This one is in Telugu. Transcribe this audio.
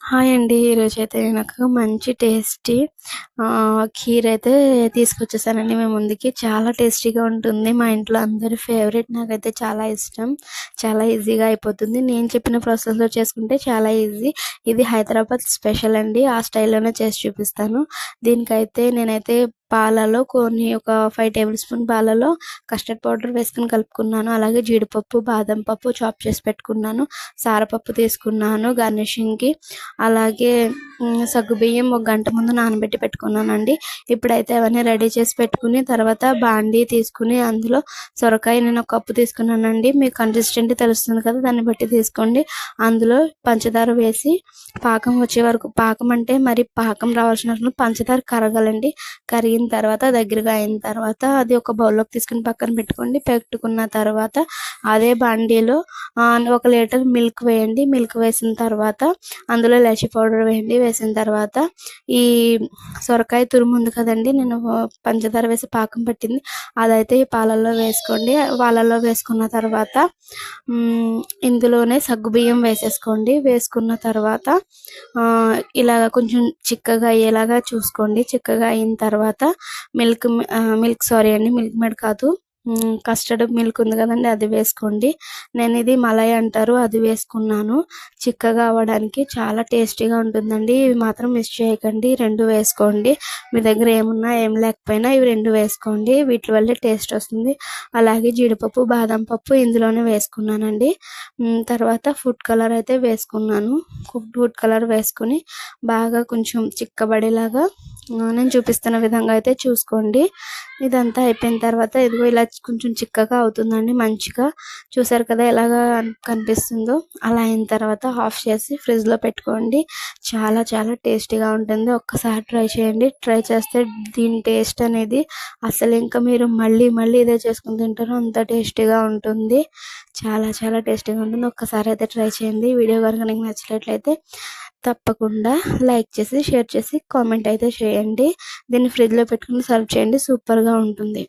హాయ్ అండి. ఈరోజైతే నాకు మంచి టేస్టీ ఖీర్ అయితే తీసుకొచ్చేసానండి మీ ముందుకి. చాలా టేస్టీగా ఉంటుంది. మా ఇంట్లో అందరి ఫేవరెట్. నాకైతే చాలా ఇష్టం. చాలా ఈజీగా అయిపోతుంది. నేను చెప్పిన ప్రాసెస్‌లో చేసుకుంటే చాలా ఈజీ. ఇది హైదరాబాద్ స్పెషల్ అండి. ఆ స్టైల్‌లోనే చేసి చూపిస్తాను. దీనికైతే నేనైతే పాలలో ఒక 5 టేబుల్ స్పూన్ పాలలో కస్టర్డ్ పౌడర్ వేసుకొని కలుపుకున్నాను. అలాగే జీడిపప్పు, బాదం పప్పు చాప్ చేసి పెట్టుకున్నాను. సారపప్పు తీసుకున్నాను గార్నిషింగ్‌కి. అలాగే సగ్గుబియ్యం ఒక గంట ముందు నానబెట్టి పెట్టుకున్నానండి. ఇప్పుడైతే అవన్నీ రెడీ చేసి పెట్టుకుని తర్వాత బాండీ తీసుకుని అందులో సొరకాయ నేను ఒక కప్పు తీసుకున్నానండి. మీకు కన్సిస్టెంట్ తెలుస్తుంది కదా, దాన్ని బట్టి తీసుకోండి. అందులో పంచదార వేసి పాకం వచ్చే వరకు, పాకం అంటే మరి పాకం రావాల్సిన అవసరం లేదు, పంచదార కరగాలండి. కరిగిన తర్వాత దగ్గరగా అయిన తర్వాత అది ఒక బౌల్లోకి తీసుకుని పక్కన పెట్టుకున్న తర్వాత అదే బాండీలో 1 లీటర్ మిల్క్ వేయండి. మిల్క్ వేసిన తర్వాత అందులో ఇలాచీ పౌడర్ వేయండి. వేసిన తర్వాత ఈ సొరకాయ తురుము ఉంది కదండి, నేను పంచదార వేసి పాకం పట్టింది, అదైతే ఈ పాలల్లో వేసుకోండి. పాలల్లో వేసుకున్న తర్వాత ఇందులోనే సగ్గుబియ్యం వేసేసుకోండి. వేసుకున్న తర్వాత ఇలాగ కొంచెం చిక్కగా అయ్యేలాగా చూసుకోండి. చిక్కగా అయిన తర్వాత మిల్క్ మేడ్ కాదు, కస్టర్డ్ మిల్క్ ఉంది కదండి, అది వేసుకోండి. నేను ఇది మలై అంటారు, అది వేసుకున్నాను చిక్కగా అవ్వడానికి. చాలా టేస్టీగా ఉంటుందండి. ఇవి మాత్రం మిస్ చేయకండి. 2 వేసుకోండి. మీ దగ్గర ఏమున్నా ఏం లేకపోయినా ఇవి 2 వేసుకోండి. వీటి వల్లే టేస్ట్ వస్తుంది. అలాగే జీడిపప్పు, బాదం పప్పు ఇందులోనే వేసుకున్నానండి. తర్వాత ఫుడ్ కలర్ అయితే వేసుకున్నాను. ఫుడ్ కలర్ వేసుకుని బాగా కొంచెం చిక్కబడేలాగా నేను చూపిస్తున్న విధంగా అయితే చూసుకోండి. ఇదంతా అయిపోయిన తర్వాత ఇదిగో ఇలా కొంచెం చిక్కగా అవుతుందండి. మంచిగా చూసారు కదా ఎలాగా కనిపిస్తుందో. అలా అయిన తర్వాత ఆఫ్ చేసి ఫ్రిడ్జ్లో పెట్టుకోండి. చాలా చాలా టేస్టీగా ఉంటుంది. ఒక్కసారి ట్రై చేయండి. ట్రై చేస్తే దీని టేస్ట్ అనేది అసలు ఇంకా మీరు మళ్ళీ మళ్ళీ ఇదే చేసుకుని తింటారు, అంత టేస్టీగా ఉంటుంది. చాలా చాలా టేస్టీగా ఉంటుంది. ఒక్కసారి అయితే ట్రై చేయండి. వీడియో కనుక మీకు నచ్చినట్లయితే తప్పకుండా లైక్ చేసి, షేర్ చేసి, కామెంట్ అయితే చేయండి. దీన్ని ఫ్రిడ్జ్లో పెట్టుకుని సర్వ్ చేయండి. సూపర్గా ఉంటుంది.